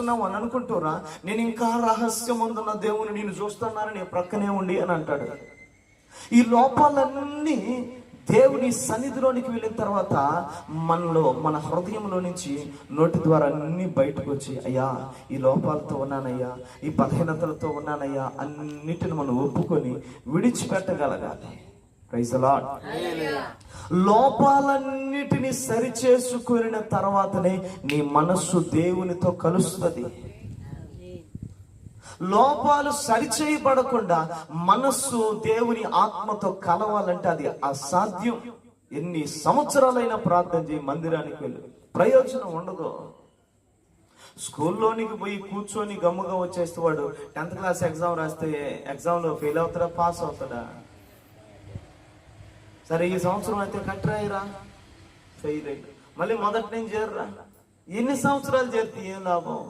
చేస్తున్నావు అని అనుకుంటారా, నేను ఇంకా రహస్యమందున్న దేవుని నేను చూస్తున్నానని ప్రక్కనే ఉండి అని అంటాడు. ఈ లోపాలన్నీ దేవుని సన్నిధిలోనికి వెళ్ళిన తర్వాత మనలో, మన హృదయంలో నుంచి నోటి ద్వారా అన్ని బయటకు వచ్చి, అయ్యా ఈ లోపాలతో ఉన్నానయ్యా, ఈ బలహీనతలతో ఉన్నానయ్యా, అన్నిటిని మనం ఒప్పుకొని విడిచిపెట్టగలగాలి. Praise the Lord. లోపాలన్నిటిని సరిచేసుకున్న తర్వాతనే నీ మనస్సు దేవునితో కలుస్తుంది. లోపాలు సరిచేయబడకుండా మనస్సు దేవుని ఆత్మతో కలవాలంటే అది అసాధ్యం. ఎన్ని సంవత్సరాలైనా ప్రార్థన చేయి, మందిరానికి వెళ్ళి ప్రయోజనం ఉండదు. స్కూల్లోనికి పోయి కూర్చొని గమ్ముగా వచ్చేస్తే వాడు 10th క్లాస్ ఎగ్జామ్ రాస్తే ఎగ్జామ్లో ఫెయిల్ అవుతాడా, పాస్ అవుతాడా? సరే ఈ సంవత్సరం అయితే కట్టరాయిరా, ఫెయిల్ అయ్యి మళ్ళీ మొదటి నుంచి చేరరా. ఎన్ని సంవత్సరాలు చేరితే ఏం లాభం?